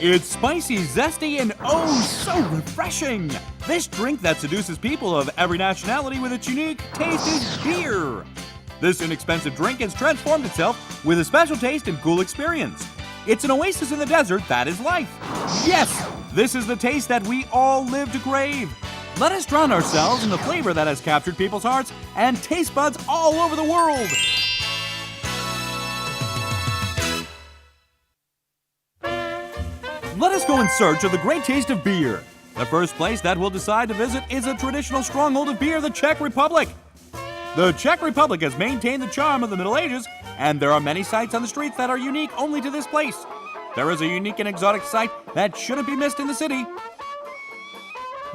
It's spicy, zesty, and oh, so refreshing! This drink that seduces people of every nationality with its unique taste is beer. This inexpensive drink has transformed itself with a special taste and cool experience. It's an oasis in the desert that is life. Yes, this is the taste that we all live to crave. Let us drown ourselves in the flavor that has captured people's hearts and taste buds all over the world. Let us go in search of the great taste of beer. The first place that we'll decide to visit is a traditional stronghold of beer, the Czech Republic. The Czech Republic has maintained the charm of the Middle Ages, and there are many sights on the streets that are unique only to this place. There is a unique and exotic sight that shouldn't be missed in the city.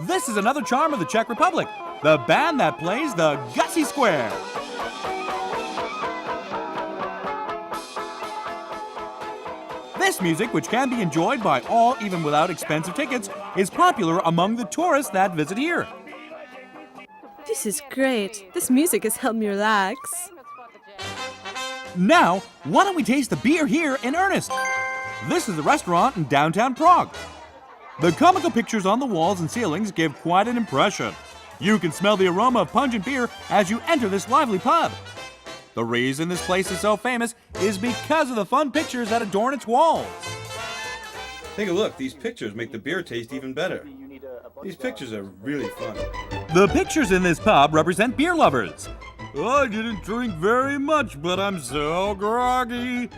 This is another charm of the Czech Republic, the band that plays the Gussy Square. This music, which can be enjoyed by all even without expensive tickets, is popular among the tourists that visit here. This is great. This music has helped me relax. Now, why don't we taste the beer here in earnest? This is the restaurant in downtown Prague. The comical pictures on the walls and ceilings give quite an impression. You can smell the aroma of pungent beer as you enter this lively pub. The reason this place is so famous is because of the fun pictures that adorn its walls. Take a look. These pictures make the beer taste even better. These pictures are really fun. The pictures in this pub represent beer lovers. I didn't drink very much, but I'm so groggy.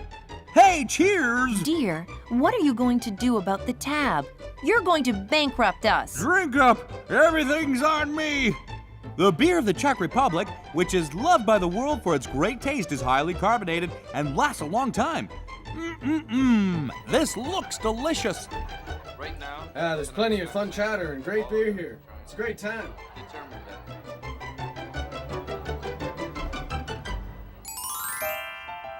Hey, cheers! Dear, what are you going to do about the tab? You're going to bankrupt us. Drink up! Everything's on me! The beer of the Czech Republic, which is loved by the world for its great taste, is highly carbonated and lasts a long time. This looks delicious. Right now, there's plenty of fun chatter and great beer here. It's a great time. determined that.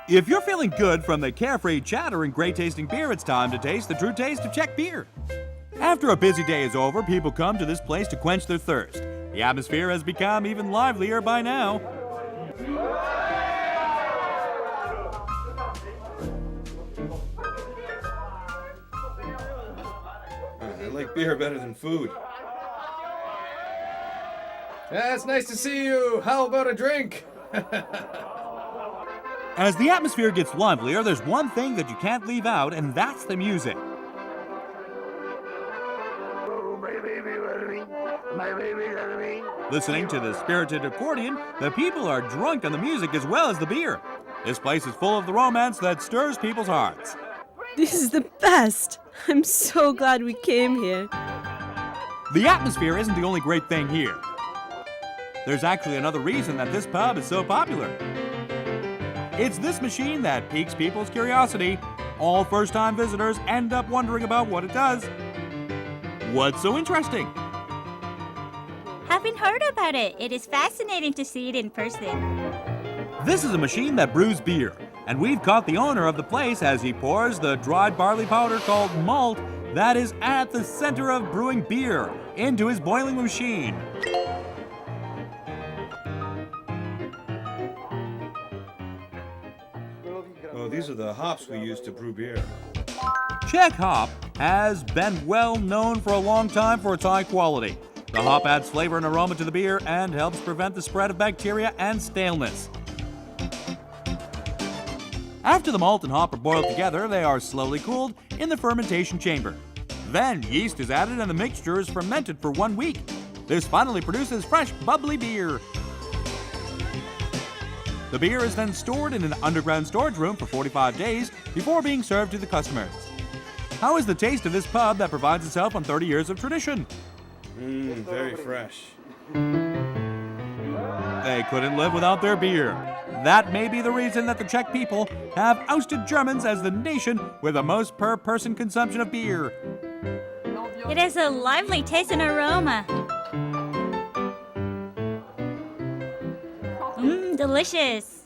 If you're feeling good from the carefree chatter and great tasting beer, it's time to taste the true taste of Czech beer. After a busy day is over, people come to this place to quench their thirst. The atmosphere has become even livelier by now. I like beer better than food. Yeah, it's nice to see you. How about a drink? As the atmosphere gets livelier, there's one thing that you can't leave out, and that's the music. Listening to the spirited accordion, the people are drunk on the music as well as the beer. This place is full of the romance that stirs people's hearts. This is the best. I'm so glad we came here. The atmosphere isn't the only great thing here. There's actually another reason that this pub is so popular. It's this machine that piques people's curiosity. All first-time visitors end up wondering about what it does. What's so interesting? Haven't heard about it. It is fascinating to see it in person. This is a machine that brews beer, and we've caught the owner of the place as he pours the dried barley powder called malt that is at the center of brewing beer into his boiling machine. Oh, these are the hops we use to brew beer. Czech hop has been well known for a long time for its high quality. The hop adds flavor and aroma to the beer and helps prevent the spread of bacteria and staleness. After the malt and hop are boiled together, they are slowly cooled in the fermentation chamber. Then yeast is added and the mixture is fermented for 1 week. This finally produces fresh, bubbly beer. The beer is then stored in an underground storage room for 45 days before being served to the customers. How is the taste of this pub that provides itself on 30 years of tradition? Very fresh. They couldn't live without their beer. That may be the reason that the Czech people have ousted Germans as the nation with the most per-person consumption of beer. It has a lively taste and aroma. Delicious.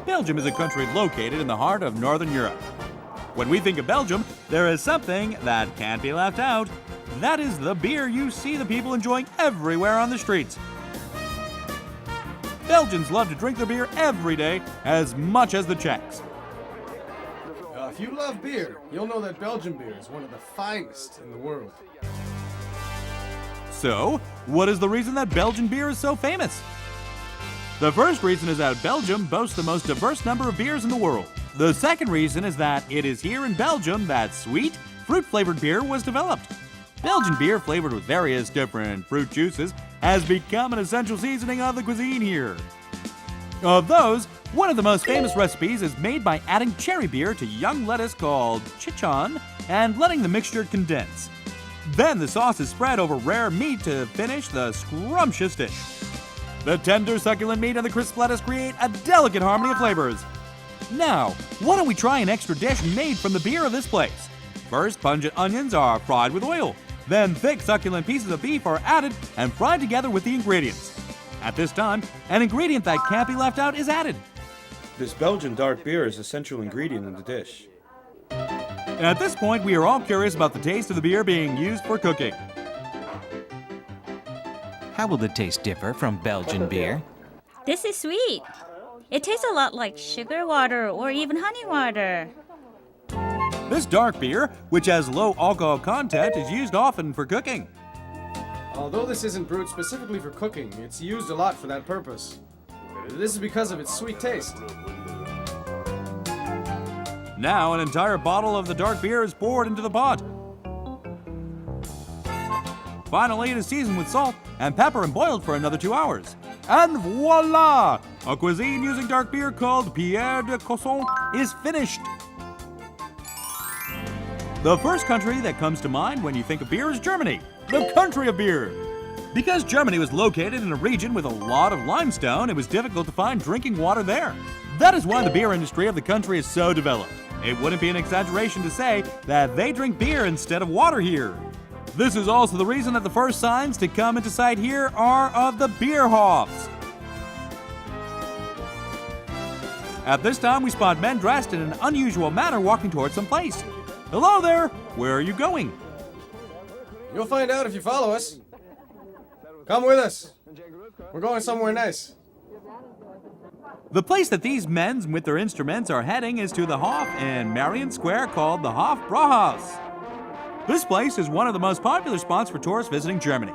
Belgium is a country located in the heart of Northern Europe. When we think of Belgium, there is something that can't be left out. That is the beer you see the people enjoying everywhere on the streets. Belgians love to drink their beer every day as much as the Czechs. if you love beer, you'll know that Belgian beer is one of the finest in the world. So, what is the reason that Belgian beer is so famous? The first reason is that Belgium boasts the most diverse number of beers in the world. The second reason is that it is here in Belgium that sweet, fruit-flavored beer was developed. Belgian beer flavored with various different fruit juices has become an essential seasoning of the cuisine here. Of those, one of the most famous recipes is made by adding cherry beer to young lettuce called chichon and letting the mixture condense. Then the sauce is spread over rare meat to finish the scrumptious dish. The tender, succulent meat and the crisp lettuce create a delicate harmony of flavors. Now, why don't we try an extra dish made from the beer of this place? First, pungent onions are fried with oil. Then thick, succulent pieces of beef are added and fried together with the ingredients. At this time, an ingredient that can't be left out is added. This Belgian dark beer is an essential ingredient in the dish. At this point, we are all curious about the taste of the beer being used for cooking. How will the taste differ from Belgian beer? This is sweet. It tastes a lot like sugar water or even honey water. This dark beer, which has low alcohol content, is used often for cooking. Although this isn't brewed specifically for cooking, it's used a lot for that purpose. This is because of its sweet taste. Now, an entire bottle of the dark beer is poured into the pot. Finally, it is seasoned with salt and pepper and boiled for another 2 hours. And voila! A cuisine using dark beer called Pierre de Cosson is finished. The first country that comes to mind when you think of beer is Germany, the country of beer. Because Germany was located in a region with a lot of limestone, it was difficult to find drinking water there. That is why the beer industry of the country is so developed. It wouldn't be an exaggeration to say that they drink beer instead of water here. This is also the reason that the first signs to come into sight here are of the beer hofs. At this time, we spot men dressed in an unusual manner walking towards some place. Hello there! Where are you going? You'll find out if you follow us. Come with us. We're going somewhere nice. The place that these men with their instruments are heading is to the Hof in Marion Square called the Hofbrauhaus. This place is one of the most popular spots for tourists visiting Germany.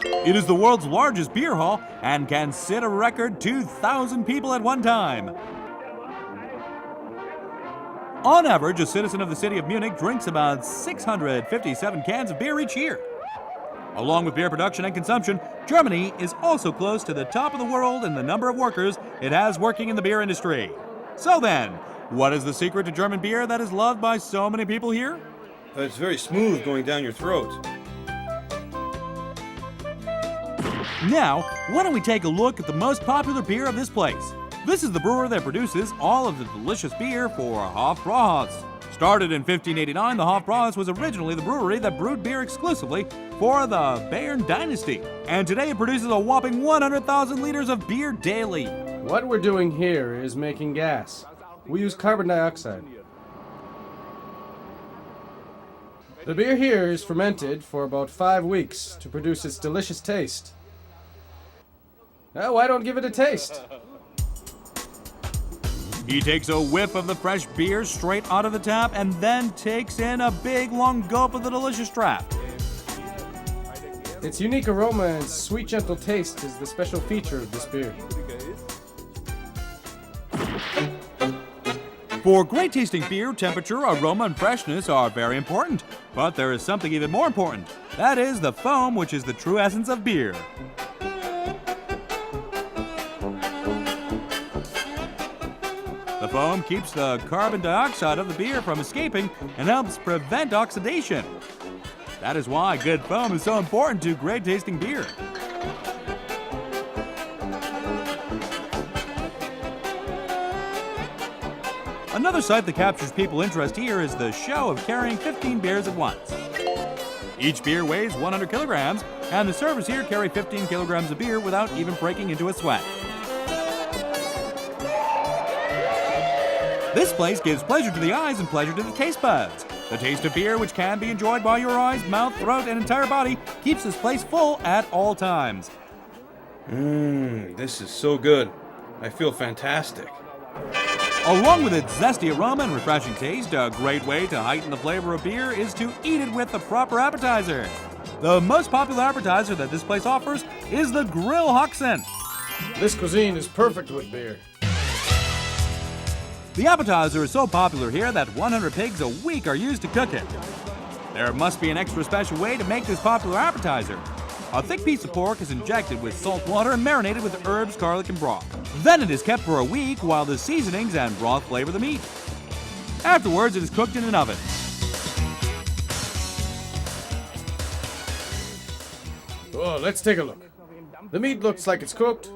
It is the world's largest beer hall and can sit a record 2,000 people at one time. On average, a citizen of the city of Munich drinks about 657 cans of beer each year. Along with beer production and consumption, Germany is also close to the top of the world in the number of workers it has working in the beer industry. So then, what is the secret to German beer that is loved by so many people here? It's very smooth going down your throat. Now, why don't we take a look at the most popular beer of this place? This is the brewer that produces all of the delicious beer for Hofbrauhaus. Started in 1589, the Hofbrauhaus was originally the brewery that brewed beer exclusively for the Bayern dynasty. And today it produces a whopping 100,000 liters of beer daily. What we're doing here is making gas. We use carbon dioxide. The beer here is fermented for about 5 weeks to produce its delicious taste. Now, why don't give it a taste? He takes a whiff of the fresh beer straight out of the tap and then takes in a big long gulp of the delicious draft. Its unique aroma and sweet, gentle taste is the special feature of this beer. For great tasting beer, temperature, aroma, and freshness are very important. But there is something even more important. That is the foam, which is the true essence of beer. The foam keeps the carbon dioxide of the beer from escaping and helps prevent oxidation. That is why good foam is so important to great tasting beer. Another sight that captures people's interest here is the show of carrying 15 beers at once. Each beer weighs 100 kilograms, and the servers here carry 15 kilograms of beer without even breaking into a sweat. This place gives pleasure to the eyes and pleasure to the taste buds. The taste of beer, which can be enjoyed by your eyes, mouth, throat, and entire body, keeps this place full at all times. This is so good. I feel fantastic. Along with its zesty aroma and refreshing taste, a great way to heighten the flavor of beer is to eat it with the proper appetizer. The most popular appetizer that this place offers is the grill Hoxen. This cuisine is perfect with beer. The appetizer is so popular here that 100 pigs a week are used to cook it. There must be an extra special way to make this popular appetizer. A thick piece of pork is injected with salt water and marinated with herbs, garlic, and broth. Then it is kept for a week while the seasonings and broth flavor the meat. Afterwards, it is cooked in an oven. Oh, let's take a look. The meat looks like it's cooked.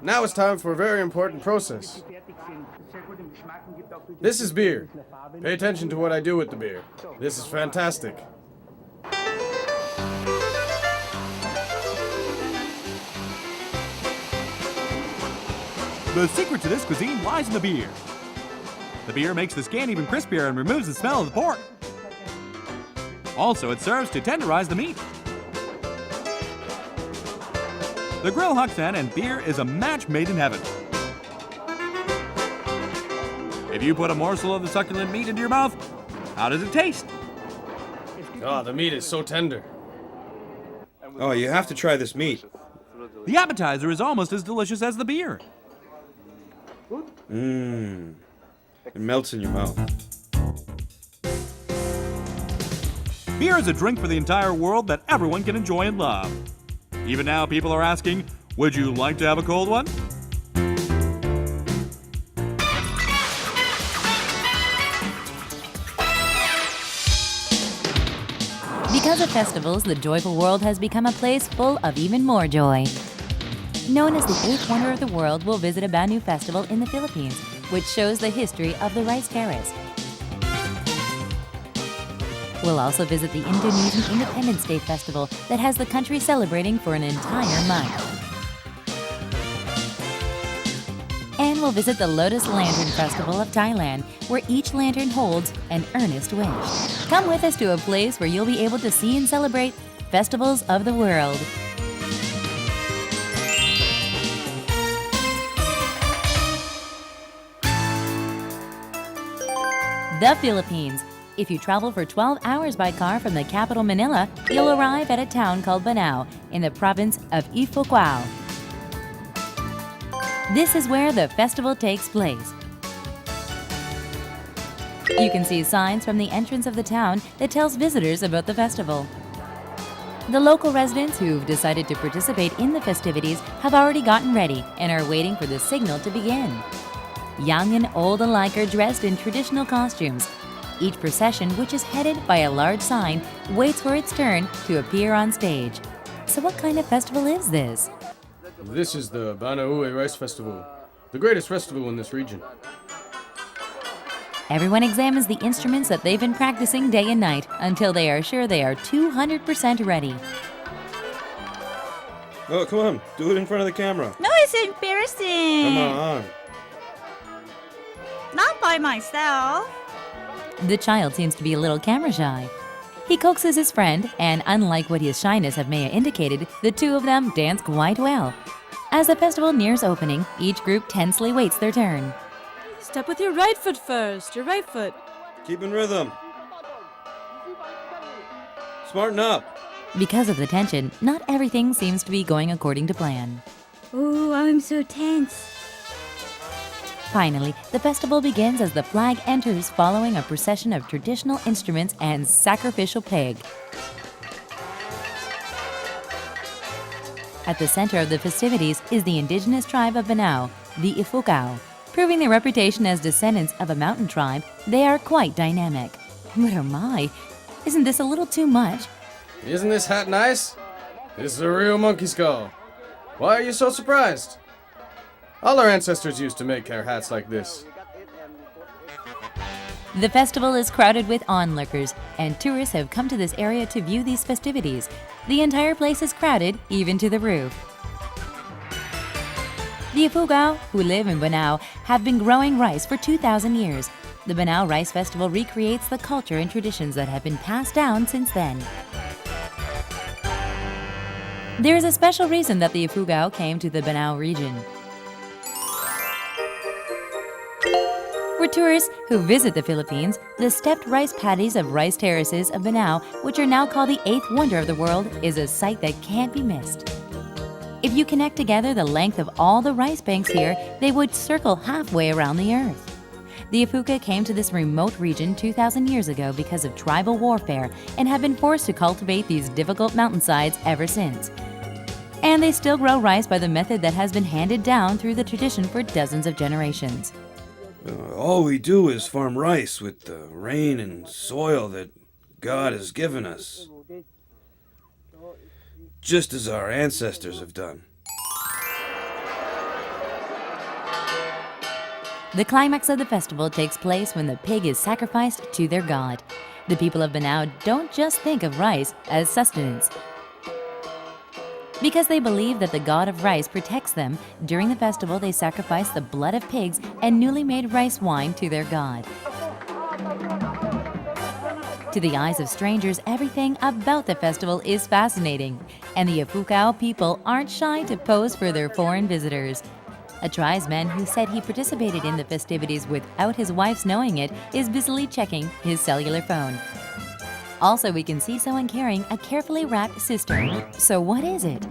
Now it's time for a very important process. This is beer. Pay attention to what I do with the beer. This is fantastic. The secret to this cuisine lies in the beer. The beer makes the skin even crispier and removes the smell of the pork. Also, it serves to tenderize the meat. The grill Hoxen and beer is a match made in heaven. If you put a morsel of the succulent meat into your mouth, how does it taste? Oh, the meat is so tender. Oh, you have to try this meat. The appetizer is almost as delicious as the beer. Mmm. It melts in your mouth. Beer is a drink for the entire world that everyone can enjoy and love. Even now, people are asking, would you like to have a cold one? Because of festivals, the joyful world has become a place full of even more joy. Known as the eighth wonder of the world, we'll visit a Banu festival in the Philippines, which shows the history of the rice terrace. We'll also visit the Indonesian Independence Day Festival that has the country celebrating for an entire month. And we'll visit the Lotus Lantern Festival of Thailand, where each lantern holds an earnest wish. Come with us to a place where you'll be able to see and celebrate festivals of the world. The Philippines. If you travel for 12 hours by car from the capital Manila, you'll arrive at a town called Banao in the province of Ifugao. This is where the festival takes place. You can see signs from the entrance of the town that tells visitors about the festival. The local residents who've decided to participate in the festivities have already gotten ready and are waiting for the signal to begin. Young and old alike are dressed in traditional costumes. Each procession, which is headed by a large sign, waits for its turn to appear on stage. So what kind of festival is this? This is the Banaue Rice Festival, the greatest festival in this region. Everyone examines the instruments that they've been practicing day and night until they are sure they are 200% ready. Oh, come on. Do it in front of the camera. No, it's embarrassing. Come on. Not by myself. The child seems to be a little camera shy. He coaxes his friend, and unlike what his shyness of Maya indicated, the two of them dance quite well. As the festival nears opening, each group tensely waits their turn. Step with your right foot first. Your right foot. Keep in rhythm. Smarten up. Because of the tension, not everything seems to be going according to plan. Oh, I'm so tense. Finally, the festival begins as the flag enters following a procession of traditional instruments and sacrificial pig. At the center of the festivities is the indigenous tribe of Banao, the Ifugao. Proving their reputation as descendants of a mountain tribe, they are quite dynamic. But oh my, isn't this a little too much? Isn't this hat nice? This is a real monkey skull. Why are you so surprised? All our ancestors used to make their hats like this. The festival is crowded with onlookers, and tourists have come to this area to view these festivities. The entire place is crowded, even to the roof. The Ifugao, who live in Banao, have been growing rice for 2,000 years. The Banao Rice Festival recreates the culture and traditions that have been passed down since then. There is a special reason that the Ifugao came to the Banao region. For tourists who visit the Philippines, the stepped rice paddies of rice terraces of Banao, which are now called the 8th wonder of the world, is a sight that can't be missed. If you connect together the length of all the rice banks here, they would circle halfway around the earth. The Afuca came to this remote region 2,000 years ago because of tribal warfare and have been forced to cultivate these difficult mountainsides ever since. And they still grow rice by the method that has been handed down through the tradition for dozens of generations. All we do is farm rice with the rain and soil that God has given us, just as our ancestors have done. The climax of the festival takes place when the pig is sacrificed to their god. The people of Banao don't just think of rice as sustenance. Because they believe that the god of rice protects them, during the festival they sacrifice the blood of pigs and newly made rice wine to their god. To the eyes of strangers, everything about the festival is fascinating, and the Ifugao people aren't shy to pose for their foreign visitors. A tribesman who said he participated in the festivities without his wife's knowing it is busily checking his cellular phone. Also, we can see someone carrying a carefully wrapped cistern. So what is it?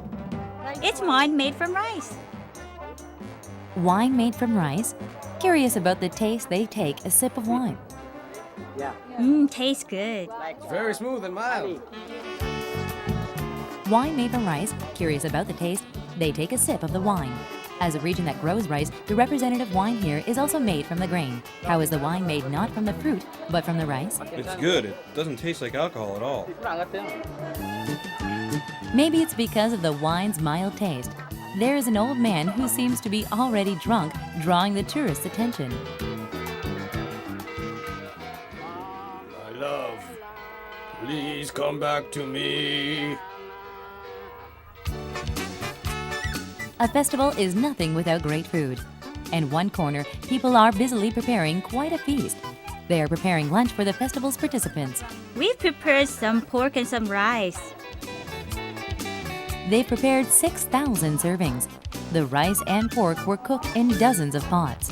It's wine made from rice. Wine made from rice? Curious about the taste, they take a sip of wine. Tastes good. It's very smooth and mild. Wine made from rice? Curious about the taste, they take a sip of the wine. As a region that grows rice, the representative wine here is also made from the grain. How is the wine made not from the fruit, but from the rice? It's good. It doesn't taste like alcohol at all. Maybe it's because of the wine's mild taste. There is an old man who seems to be already drunk, drawing the tourists' attention. My love, please come back to me. A festival is nothing without great food. In one corner, people are busily preparing quite a feast. They are preparing lunch for the festival's participants. We've prepared some pork and some rice. They've prepared 6,000 servings. The rice and pork were cooked in dozens of pots.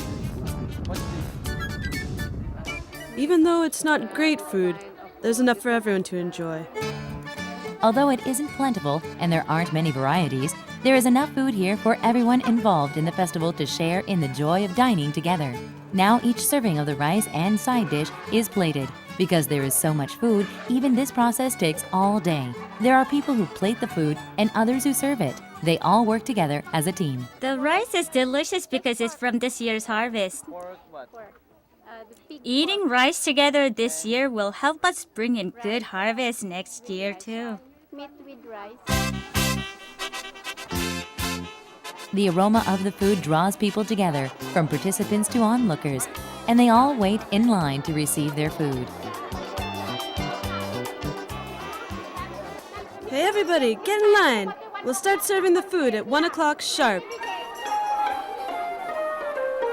Even though it's not great food, there's enough for everyone to enjoy. Although it isn't plentiful and there aren't many varieties, there is enough food here for everyone involved in the festival to share in the joy of dining together. Now each serving of the rice and side dish is plated. Because there is so much food, even this process takes all day. There are people who plate the food and others who serve it. They all work together as a team. The rice is delicious because it's from this year's harvest. Eating rice together this year will help us bring in good harvest next year too. The aroma of the food draws people together, from participants to onlookers, and they all wait in line to receive their food. Hey everybody, get in line! We'll start serving the food at 1 o'clock sharp.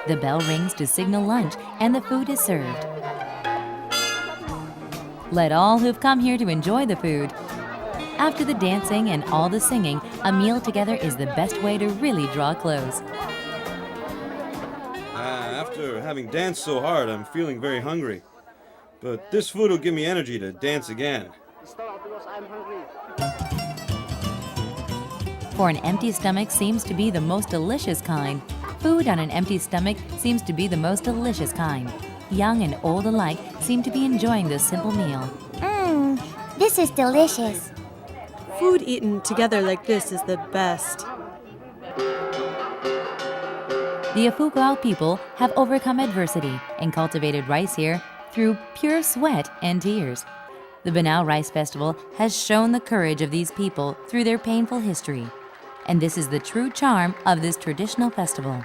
The bell rings to signal lunch, and the food is served. Let all who've come here to enjoy the food. After the dancing and all the singing, a meal together is the best way to really draw close. After having danced so hard, I'm feeling very hungry. But this food will give me energy to dance again. For an empty stomach seems to be the most delicious kind. Food on an empty stomach seems to be the most delicious kind. Young and old alike seem to be enjoying this simple meal. This is delicious. Food eaten together like this is the best. The Ifugao people have overcome adversity and cultivated rice here through pure sweat and tears. The Banao Rice Festival has shown the courage of these people through their painful history. And this is the true charm of this traditional festival.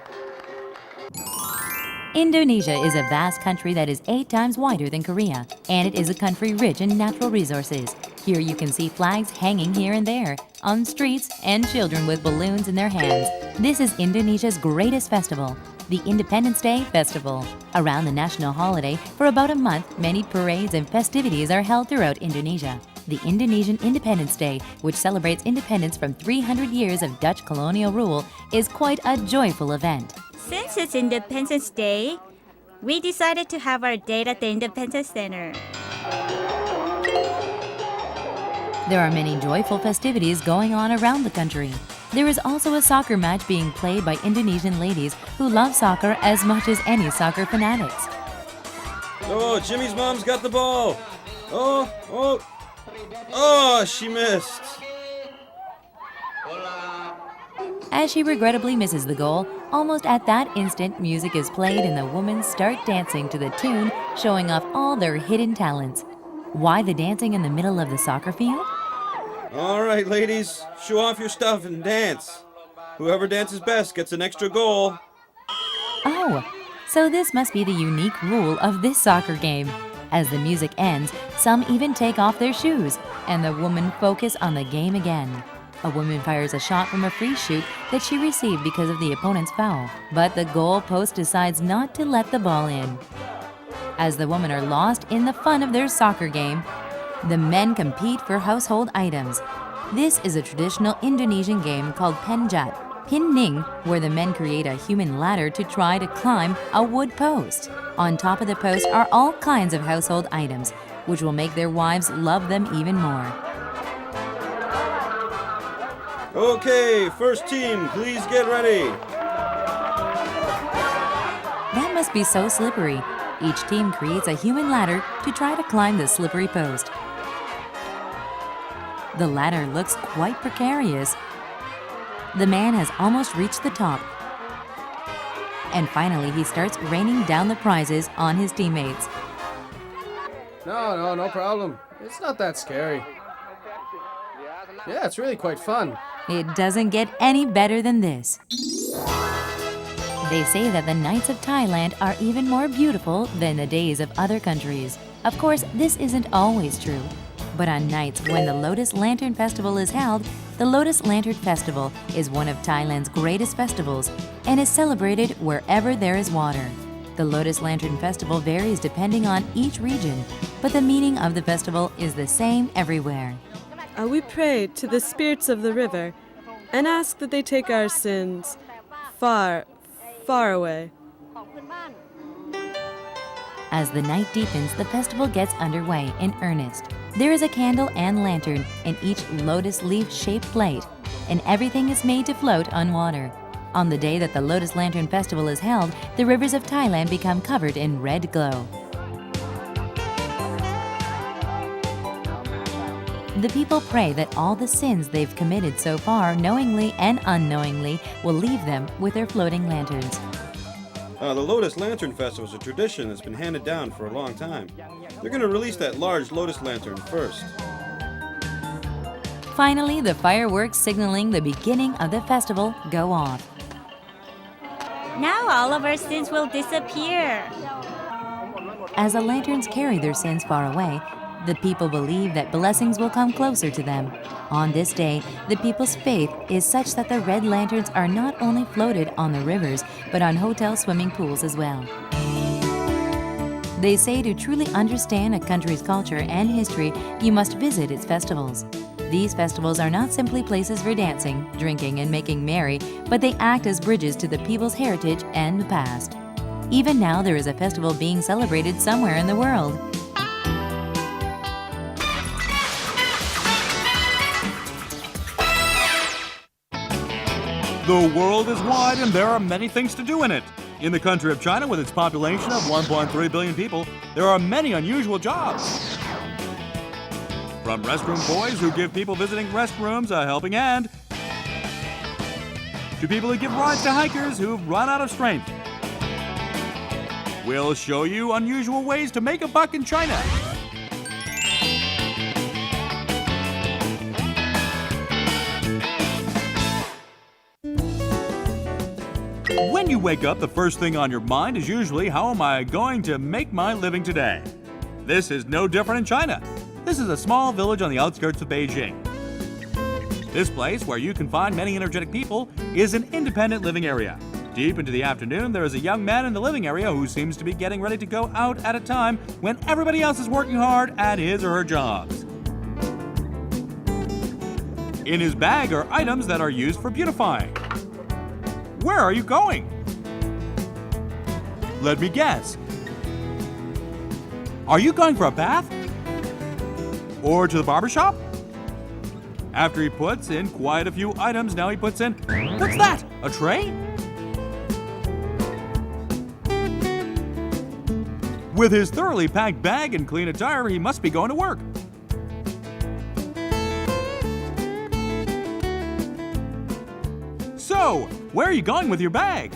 Indonesia is a vast country that is 8 times wider than Korea, and it is a country rich in natural resources. Here you can see flags hanging here and there, on streets, and children with balloons in their hands. This is Indonesia's greatest festival, the Independence Day Festival. Around the national holiday, for about a month, many parades and festivities are held throughout Indonesia. The Indonesian Independence Day, which celebrates independence from 300 years of Dutch colonial rule, is quite a joyful event. Since it's Independence Day, We decided to have our date at the Independence Center. There are many joyful festivities going on around the country. There is also a soccer match being played by Indonesian ladies who love soccer as much as any soccer fanatics. Oh, Jimmy's mom's got the ball. Oh, she missed. As she regrettably misses the goal, almost at that instant, music is played and the women start dancing to the tune, showing off all their hidden talents. Why the dancing in the middle of the soccer field? All right, ladies, show off your stuff and dance. Whoever dances best gets an extra goal. Oh, so this must be the unique rule of this soccer game. As the music ends, some even take off their shoes, and the women focus on the game again. A woman fires a shot from a free shoot that she received because of the opponent's foul, but the goal post decides not to let the ball in. As the women are lost in the fun of their soccer game, the men compete for household items. This is a traditional Indonesian game called penjat, pinning, where the men create a human ladder to try to climb a wood post. On top of the post are all kinds of household items, which will make their wives love them even more. Okay, first team, please get ready. That must be so slippery. Each team creates a human ladder to try to climb the slippery post. The ladder looks quite precarious. The man has almost reached the top. And finally, he starts raining down the prizes on his teammates. No problem. It's not that scary. Yeah, it's really quite fun. It doesn't get any better than this. They say that the nights of Thailand are even more beautiful than the days of other countries. Of course, this isn't always true. But on nights when the Lotus Lantern Festival is held, the Lotus Lantern Festival is one of Thailand's greatest festivals and is celebrated wherever there is water. The Lotus Lantern Festival varies depending on each region, but the meaning of the festival is the same everywhere. We pray to the spirits of the river and ask that they take our sins far, far away. As the night deepens, the festival gets underway in earnest. There is a candle and lantern in each lotus leaf-shaped plate, and everything is made to float on water. On the day that the Lotus Lantern Festival is held, the rivers of Thailand become covered in red glow. The people pray that all the sins they've committed so far, knowingly and unknowingly, will leave them with their floating lanterns. The Lotus Lantern Festival is a tradition that's been handed down for a long time. They're going to release that large Lotus Lantern first. Finally, the fireworks signaling the beginning of the festival go off. Now all of our sins will disappear. As the lanterns carry their sins far away, the people believe that blessings will come closer to them. On this day, the people's faith is such that the red lanterns are not only floated on the rivers, but on hotel swimming pools as well. They say to truly understand a country's culture and history, you must visit its festivals. These festivals are not simply places for dancing, drinking, and making merry, but they act as bridges to the people's heritage and the past. Even now, there is a festival being celebrated somewhere in the world. The world is wide and there are many things to do in it. In the country of China, with its population of 1.3 billion people, there are many unusual jobs. From restroom boys who give people visiting restrooms a helping hand, to people who give rides to hikers who've run out of strength. We'll show you unusual ways to make a buck in China. When you wake up, the first thing on your mind is usually, how am I going to make my living today? This is no different in China. This is a small village on the outskirts of Beijing. This place, where you can find many energetic people, is an independent living area. Deep into the afternoon, there is a young man in the living area who seems to be getting ready to go out at a time when everybody else is working hard at his or her jobs. In his bag are items that are used for beautifying. Where are you going? Let me guess. Are you going for a bath? Or to the barber shop? After he puts in quite a few items, now he puts in, what's that? A tray? With his thoroughly packed bag and clean attire, he must be going to work. So, where are you going with your bag?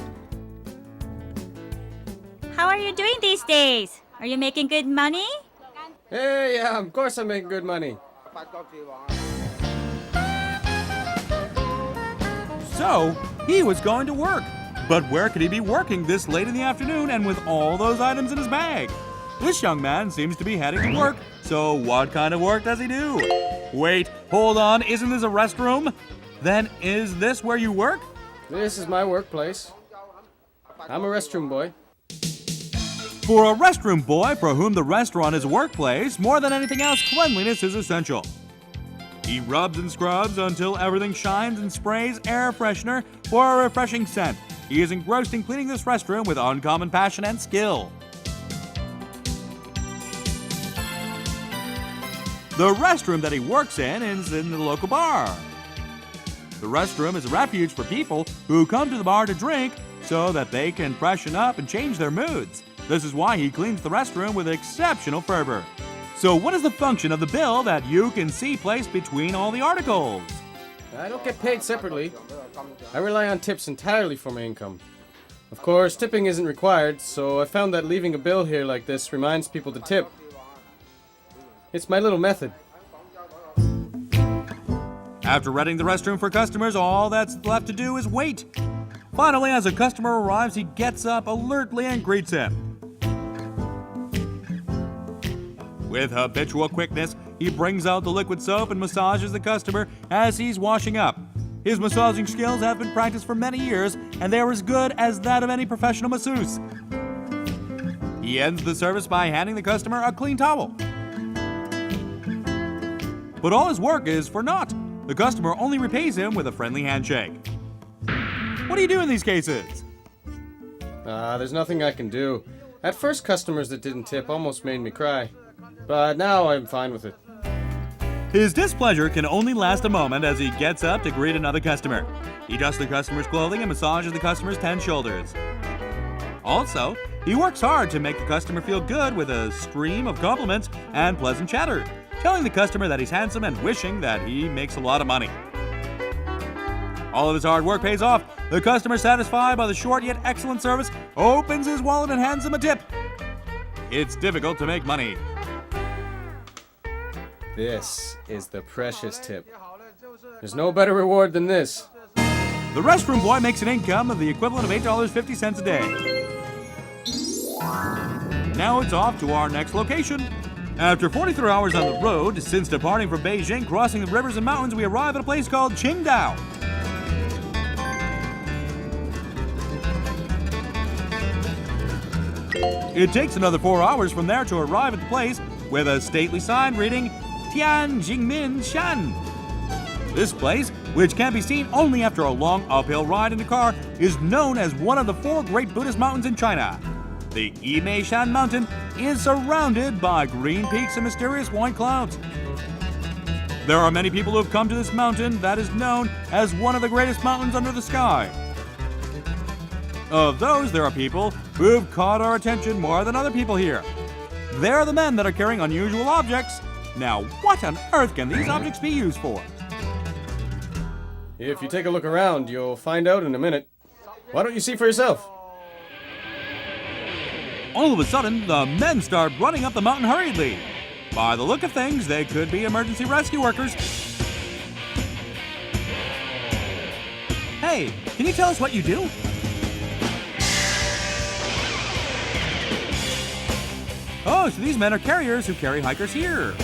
How are you doing these days? Are you making good money? Hey, yeah, of course I'm making good money. So, he was going to work. But where could he be working this late in the afternoon and with all those items in his bag? This young man seems to be heading to work, so what kind of work does he do? Wait, hold on, isn't this a restroom? Then is this where you work? This is my workplace. I'm a restroom boy. For a restroom boy for whom the restaurant is a workplace, more than anything else, cleanliness is essential. He rubs and scrubs until everything shines and sprays air freshener for a refreshing scent. He is engrossed in cleaning this restroom with uncommon passion and skill. The restroom that he works in is in the local bar. The restroom is a refuge for people who come to the bar to drink so that they can freshen up and change their moods. This is why he cleans the restroom with exceptional fervor. So what is the function of the bill that you can see placed between all the articles? I don't get paid separately. I rely on tips entirely for my income. Of course, tipping isn't required, so I found that leaving a bill here like this reminds people to tip. It's my little method. After renting the restroom for customers, all that's left to do is wait. Finally, as a customer arrives, he gets up alertly and greets him. With habitual quickness, he brings out the liquid soap and massages the customer as he's washing up. His massaging skills have been practiced for many years, and they are as good as that of any professional masseuse. He ends the service by handing the customer a clean towel. But all his work is for naught. The customer only repays him with a friendly handshake. What do you do in these cases? There's nothing I can do. At first, customers that didn't tip almost made me cry. But now I'm fine with it. His displeasure can only last a moment as he gets up to greet another customer. He dusts the customer's clothing and massages the customer's tense shoulders. Also, he works hard to make the customer feel good with a stream of compliments and pleasant chatter, telling the customer that he's handsome and wishing that he makes a lot of money. All of his hard work pays off. The customer, satisfied by the short yet excellent service, opens his wallet and hands him a tip. It's difficult to make money. This is the precious tip. There's no better reward than this. The restroom boy makes an income of the equivalent of $8.50 a day. Now it's off to our next location. After 43 hours on the road, since departing from Beijing, crossing the rivers and mountains, we arrive at a place called Qingdao. It takes another 4 hours from there to arrive at the place with a stately sign reading Tianjingmin Shan. This place, which can be seen only after a long uphill ride in a car, is known as one of the 4 great Buddhist mountains in China. The Yimeishan mountain is surrounded by green peaks and mysterious white clouds. There are many people who have come to this mountain that is known as one of the greatest mountains under the sky. Of those, there are people who have caught our attention more than other people here. They're the men that are carrying unusual objects. Now, what on earth can these objects be used for? If you take a look around, you'll find out in a minute. Why don't you see for yourself? All of a sudden, the men start running up the mountain hurriedly. By the look of things, they could be emergency rescue workers. Hey, can you tell us what you do? Oh, so these men are carriers who carry hikers here.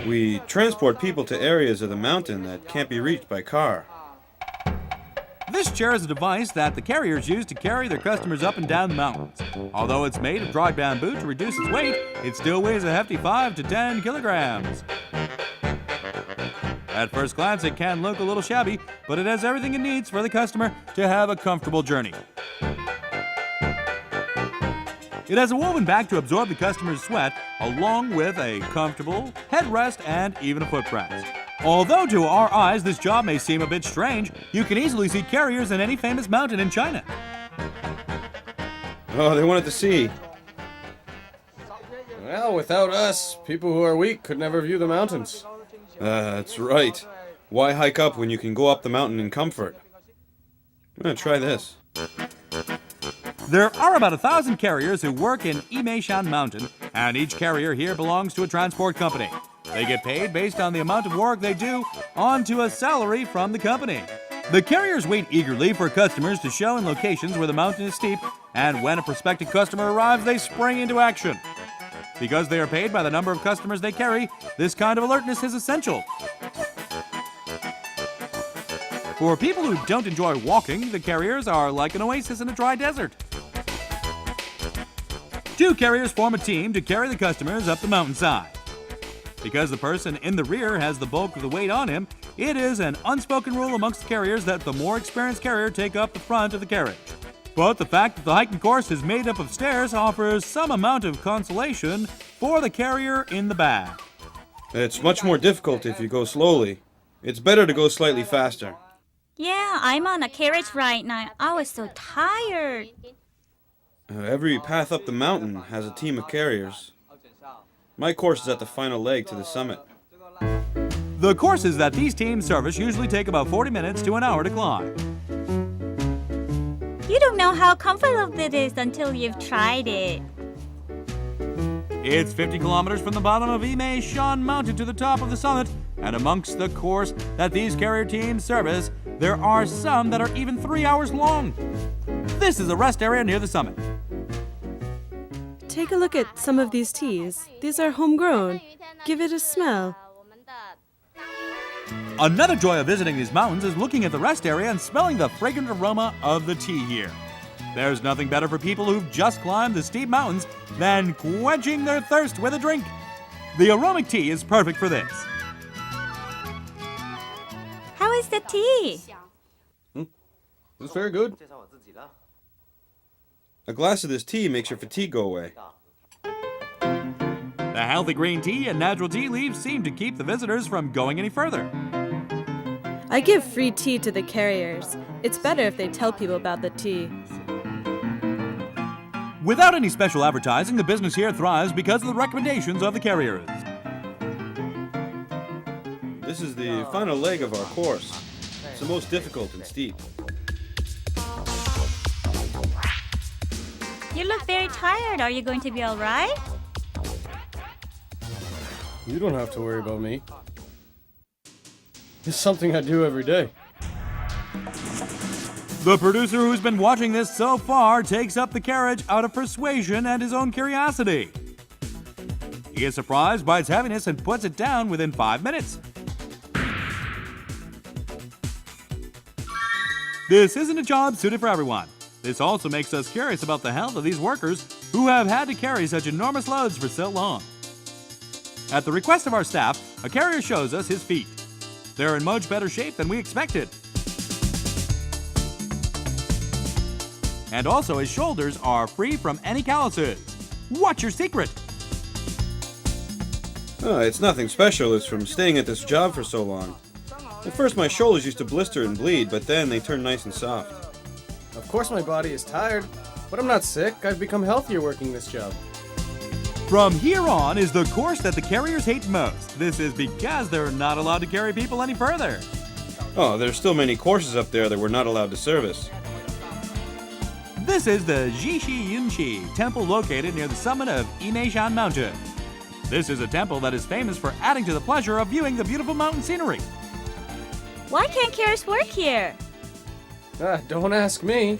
We transport people to areas of the mountain that can't be reached by car. This chair is a device that the carriers use to carry their customers up and down the mountains. Although it's made of dried bamboo to reduce its weight, it still weighs a hefty 5 to 10 kilograms. At first glance, it can look a little shabby, but it has everything it needs for the customer to have a comfortable journey. It has a woven back to absorb the customer's sweat, along with a comfortable headrest and even a footrest. Although to our eyes this job may seem a bit strange, you can easily see carriers in any famous mountain in China. Oh, they wanted to see. Well, without us, people who are weak could never view the mountains. That's right. Why hike up when you can go up the mountain in comfort? I'm gonna try this. There are about 1,000 carriers who work in Yimeishan Mountain, and each carrier here belongs to a transport company. They get paid based on the amount of work they do onto a salary from the company. The carriers wait eagerly for customers to show in locations where the mountain is steep, and when a prospective customer arrives, they spring into action. Because they are paid by the number of customers they carry, this kind of alertness is essential. For people who don't enjoy walking, the carriers are like an oasis in a dry desert. 2 carriers form a team to carry the customers up the mountainside. Because the person in the rear has the bulk of the weight on him, it is an unspoken rule amongst the carriers that the more experienced carrier take up the front of the carriage. But the fact that the hiking course is made up of stairs offers some amount of consolation for the carrier in the back. It's much more difficult if you go slowly. It's better to go slightly faster. Yeah, I'm on a carriage right now. I was so tired. Every path up the mountain has a team of carriers. My course is at the final leg to the summit. The courses that these teams service usually take about 40 minutes to an hour to climb. You don't know how comfortable it is until you've tried it. It's 50 kilometers from the bottom of Yimeishan Mountain to the top of the summit, and amongst the course that these carrier teams service, there are some that are even 3 hours long. This is a rest area near the summit. Take a look at some of these teas. These are homegrown. Give it a smell. Another joy of visiting these mountains is looking at the rest area and smelling the fragrant aroma of the tea here. There's nothing better for people who've just climbed the steep mountains than quenching their thirst with a drink. The aromatic tea is perfect for this. How is the tea? It's very good. A glass of this tea makes your fatigue go away. The healthy green tea and natural tea leaves seem to keep the visitors from going any further. I give free tea to the carriers. It's better if they tell people about the tea. Without any special advertising, the business here thrives because of the recommendations of the carriers. This is the final leg of our course. It's the most difficult and steep. You look very tired. Are you going to be all right? You don't have to worry about me. It's something I do every day. The producer who's been watching this so far takes up the carriage out of persuasion and his own curiosity. He is surprised by its heaviness and puts it down within 5 minutes. This isn't a job suited for everyone. This also makes us curious about the health of these workers who have had to carry such enormous loads for so long. At the request of our staff, a carrier shows us his feet. They're in much better shape than we expected. And also his shoulders are free from any calluses. What's your secret? Oh, it's nothing special. It's from staying at this job for so long. At first my shoulders used to blister and bleed, but then they turned nice and soft. Of course my body is tired, but I'm not sick. I've become healthier working this job. From here on is the course that the carriers hate most. This is because they're not allowed to carry people any further. Oh, there's still many courses up there that we're not allowed to service. This is the Jishi Yunchi temple located near the summit of Yimeishan Mountain. This is a temple that is famous for adding to the pleasure of viewing the beautiful mountain scenery. Why can't carriers work here? Don't ask me.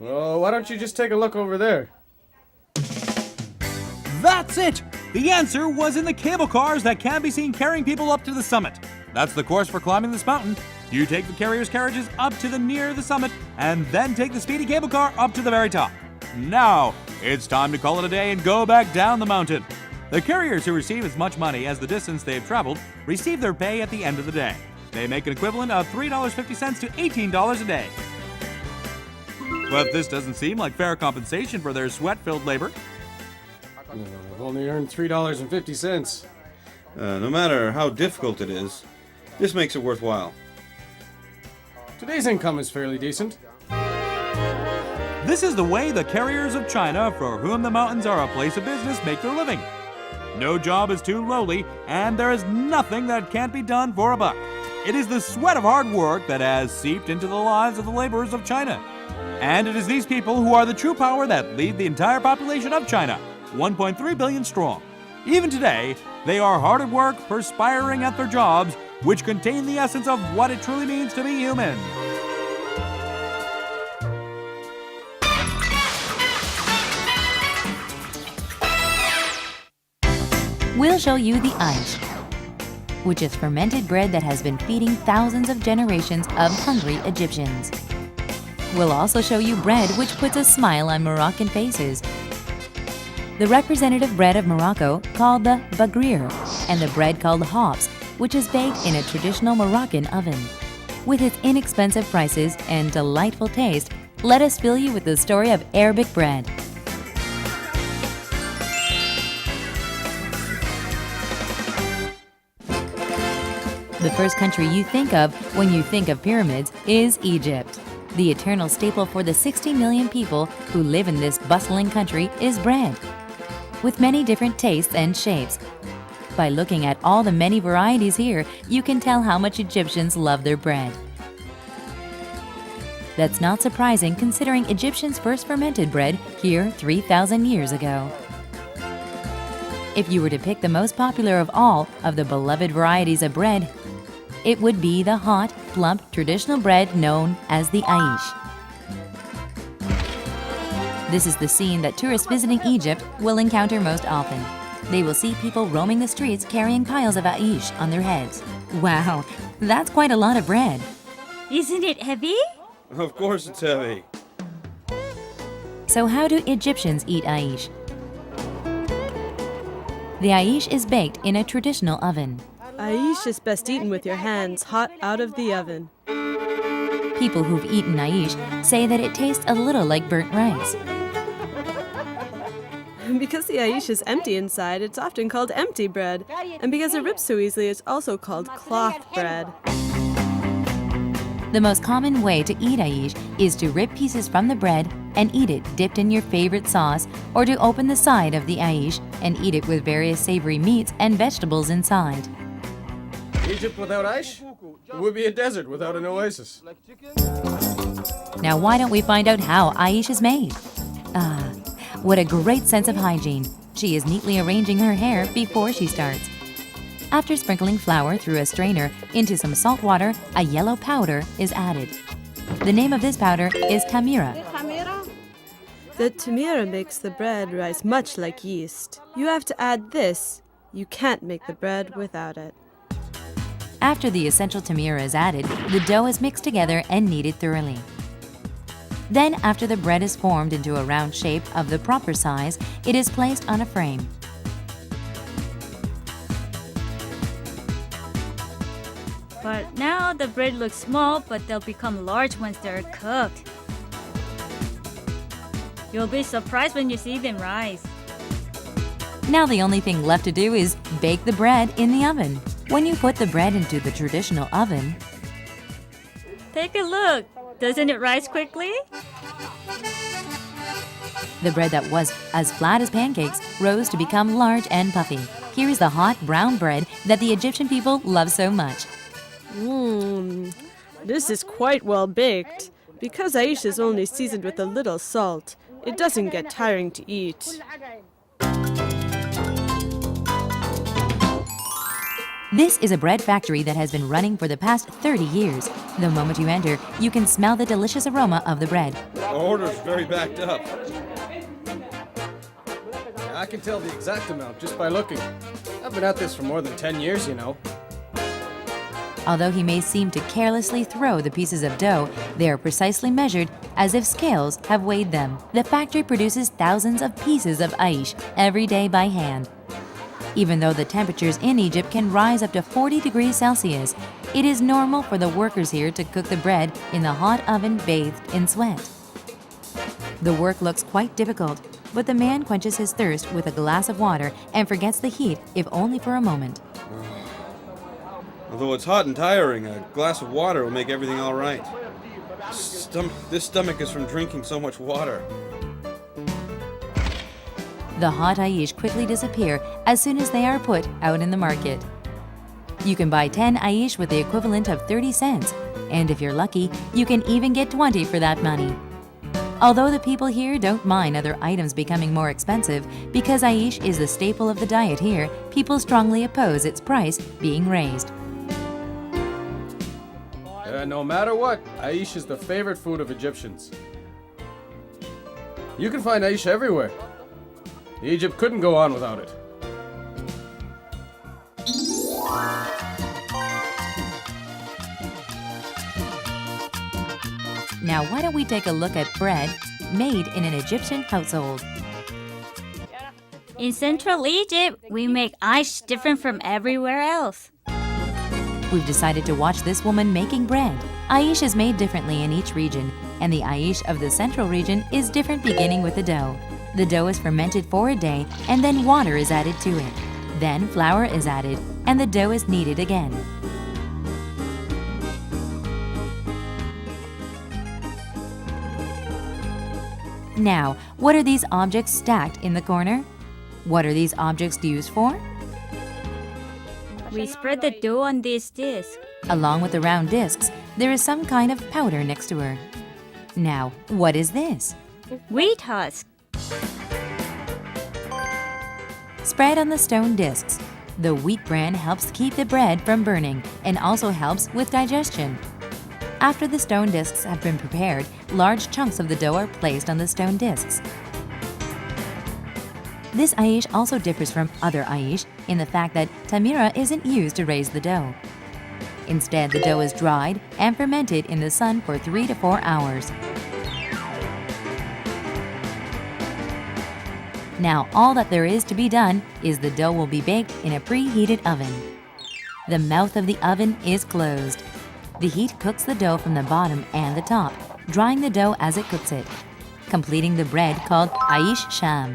Well, why don't you just take a look over there? That's it! The answer was in the cable cars that can be seen carrying people up to the summit. That's the course for climbing this mountain. You take the carrier's carriages up to the near the summit and then take the speedy cable car up to the very top. Now, it's time to call it a day and go back down the mountain. The carriers who receive as much money as the distance they've traveled receive their pay at the end of the day. They make an equivalent of $3.50 to $18 a day. But this doesn't seem like fair compensation for their sweat-filled labor. I've only earned $3.50. No matter how difficult it is, this makes it worthwhile. Today's income is fairly decent. This is the way the carriers of China, for whom the mountains are a place of business, make their living. No job is too lowly, and there is nothing that can't be done for a buck. It is the sweat of hard work that has seeped into the lives of the laborers of China. And it is these people who are the true power that lead the entire population of China, 1.3 billion strong. Even today, they are hard at work, perspiring at their jobs, which contain the essence of what it truly means to be human. We'll show you the Aish, which is fermented bread that has been feeding thousands of generations of hungry Egyptians. We'll also show you bread which puts a smile on Moroccan faces. The representative bread of Morocco, called the bagrir, and the bread called hops, which is baked in a traditional Moroccan oven. With its inexpensive prices and delightful taste, let us fill you with the story of Arabic bread. The first country you think of when you think of pyramids is Egypt. The eternal staple for the 60 million people who live in this bustling country is bread, with many different tastes and shapes. By looking at all the many varieties here, you can tell how much Egyptians love their bread. That's not surprising considering Egyptians first fermented bread here 3,000 years ago. If you were to pick the most popular of all of the beloved varieties of bread, it would be the hot, plump, traditional bread known as the Aish. This is the scene that tourists visiting Egypt will encounter most often. They will see people roaming the streets carrying piles of Aish on their heads. Wow, that's quite a lot of bread. Isn't it heavy? Of course it's heavy. So how do Egyptians eat Aish? The Aish is baked in a traditional oven. Aish is best eaten with your hands, hot out of the oven. People who've eaten Aish say that it tastes a little like burnt rice. Because the Aish is empty inside, it's often called empty bread. And because it rips so easily, it's also called cloth bread. The most common way to eat Aish is to rip pieces from the bread and eat it dipped in your favorite sauce, or to open the side of the Aish and eat it with various savory meats and vegetables inside. Egypt without Aish? It would be a desert without an oasis. Now why don't we find out how Aish is made? Ah, what a great sense of hygiene. She is neatly arranging her hair before she starts. After sprinkling flour through a strainer into some salt water, a yellow powder is added. The name of this powder is tamira. The tamira makes the bread rise much like yeast. You have to add this. You can't make the bread without it. After the essential tamira is added, the dough is mixed together and kneaded thoroughly. Then, after the bread is formed into a round shape of the proper size, it is placed on a frame. But now the bread looks small, but they'll become large once they're cooked. You'll be surprised when you see them rise. Now the only thing left to do is bake the bread in the oven. When you put the bread into the traditional oven, Take a look. Doesn't it rise quickly? the bread that was as flat as pancakes rose to become large and puffy. Here is the hot brown bread that the Egyptian people love so much. This is quite well baked. Because Aish is only seasoned with a little salt, it doesn't get tiring to eat. This is a bread factory that has been running for the past 30 years. The moment you enter, you can smell the delicious aroma of the bread. Our order's very backed up. I can tell the exact amount just by looking. I've been at this for more than 10 years, you know. Although he may seem to carelessly throw the pieces of dough, they are precisely measured as if scales have weighed them. The factory produces thousands of pieces of Aish every day by hand. Even though the temperatures in Egypt can rise up to 40 degrees Celsius, it is normal for the workers here to cook the bread in the hot oven bathed in sweat. The work looks quite difficult, but the man quenches his thirst with a glass of water and forgets the heat, if only for a moment. Although it's hot and tiring, a glass of water will make everything all right. This stomach is from drinking so much water. The hot aish quickly disappear as soon as they are put out in the market. You can buy 10 aish with the equivalent of 30 cents, and if you're lucky, you can even get 20 for that money. Although the people here don't mind other items becoming more expensive, because aish is the staple of the diet here, people strongly oppose its price being raised. No matter what, aish is the favorite food of Egyptians. You can find aish everywhere. Egypt couldn't go on without it. Now why don't we take a look at bread made in an Egyptian household. In Central Egypt, we make aish different from everywhere else. We've decided to watch this woman making bread. Aish is made differently in each region, and the aish of the central region is different beginning with the dough. The dough is fermented for a day, and then water is added to it. Then flour is added, and the dough is kneaded again. Now, what are these objects stacked in the corner? What are these objects used for? We spread the dough on this disc. Along with the round discs, there is some kind of powder next to her. Now, what is this? Wheat husk. Spread on the stone discs. The wheat bran helps keep the bread from burning and also helps with digestion. After the stone discs have been prepared, large chunks of the dough are placed on the stone discs. This aish also differs from other aish in the fact that tamira isn't used to raise the dough. Instead, the dough is dried and fermented in the sun for 3 to 4 hours. Now, all that there is to be done is the dough will be baked in a preheated oven. The mouth of the oven is closed. The heat cooks the dough from the bottom and the top, drying the dough as it cooks it, completing the bread called aish sham.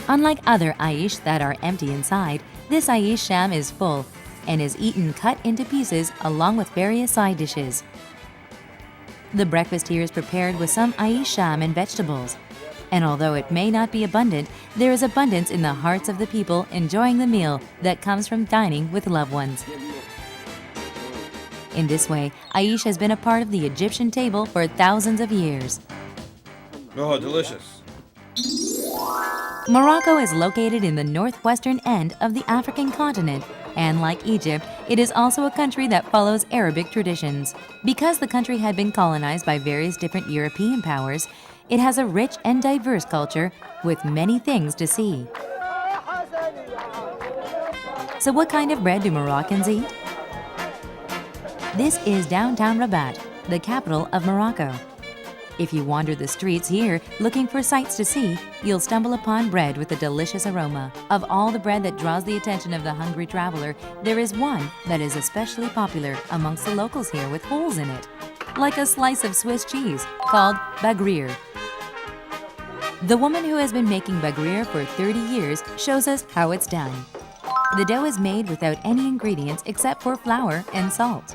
Unlike other aish that are empty inside, this aish sham is full and is eaten cut into pieces along with various side dishes. The breakfast here is prepared with some aish sham and vegetables. And although it may not be abundant, there is abundance in the hearts of the people enjoying the meal that comes from dining with loved ones. In this way, aish has been a part of the Egyptian table for thousands of years. Oh, delicious. Morocco is located in the northwestern end of the African continent, and like Egypt, it is also a country that follows Arabic traditions. Because the country had been colonized by various different European powers, it has a rich and diverse culture with many things to see. So what kind of bread do Moroccans eat? This is downtown Rabat, the capital of Morocco. If you wander the streets here looking for sights to see, you'll stumble upon bread with a delicious aroma. Of all the bread that draws the attention of the hungry traveler, there is one that is especially popular amongst the locals here with holes in it, like a slice of Swiss cheese called bagrir. The woman who has been making bagrir for 30 years shows us how it's done. The dough is made without any ingredients except for flour and salt.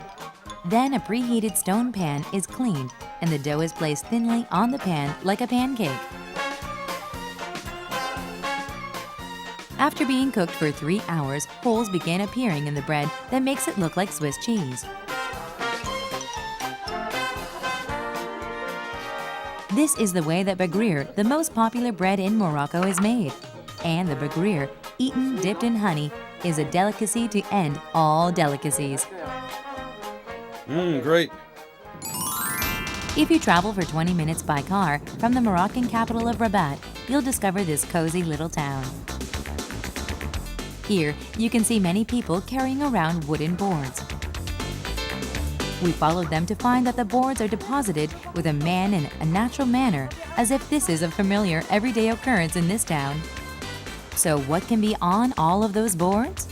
Then a preheated stone pan is cleaned and the dough is placed thinly on the pan like a pancake. After being cooked for 3 hours, holes begin appearing in the bread that makes it look like Swiss cheese. This is the way that bagrir, the most popular bread in Morocco, is made. And the bagrir, eaten dipped in honey, is a delicacy to end all delicacies. Great. If you travel for 20 minutes by car from the Moroccan capital of Rabat, you'll discover this cozy little town. Here, you can see many people carrying around wooden boards. We followed them to find that the boards are deposited with a man in a natural manner, as if this is a familiar everyday occurrence in this town. So what can be on all of those boards?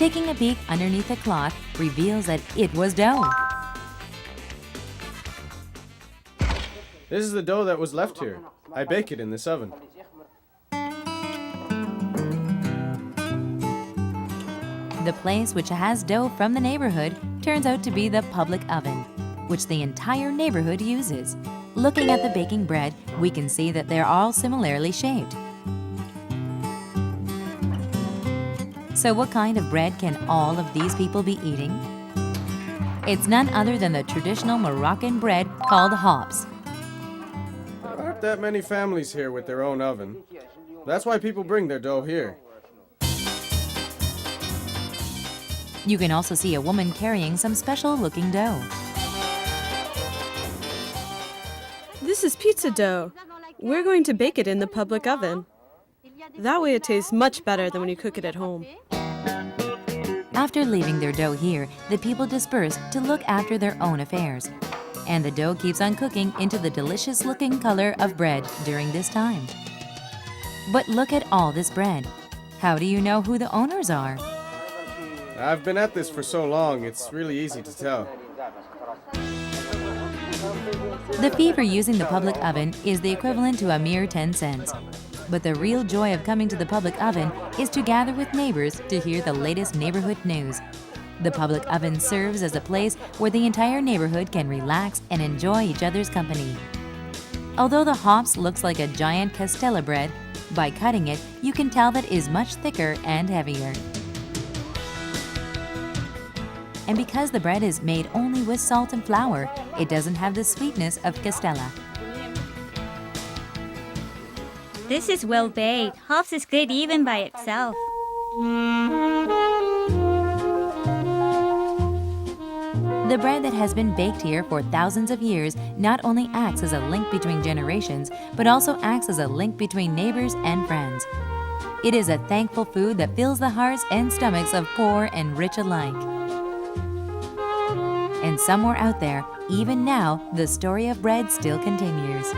Taking a peek underneath the cloth reveals that it was dough. This is the dough that was left here. I bake it in this oven. The place which has dough from the neighborhood turns out to be the public oven, which the entire neighborhood uses. Looking at the baking bread, we can see that they're all similarly shaped. So what kind of bread can all of these people be eating? It's none other than the traditional Moroccan bread called hops. There aren't that many families here with their own oven. That's why people bring their dough here. You can also see a woman carrying some special-looking dough. This is pizza dough. We're going to bake it in the public oven. That way it tastes much better than when you cook it at home. After leaving their dough here, the people disperse to look after their own affairs. And the dough keeps on cooking into the delicious-looking color of bread during this time. But look at all this bread. How do you know who the owners are? I've been at this for so long, it's really easy to tell. The fee for using the public oven is the equivalent to a mere 10 cents. But the real joy of coming to the public oven is to gather with neighbors to hear the latest neighborhood news. The public oven serves as a place where the entire neighborhood can relax and enjoy each other's company. Although the hops looks like a giant castella bread, by cutting it, you can tell that it is much thicker and heavier. And because the bread is made only with salt and flour, it doesn't have the sweetness of castella. This is well baked. Hops is good even by itself. The bread that has been baked here for thousands of years not only acts as a link between generations, but also acts as a link between neighbors and friends. It is a thankful food that fills the hearts and stomachs of poor and rich alike. And somewhere out there, even now, the story of bread still continues.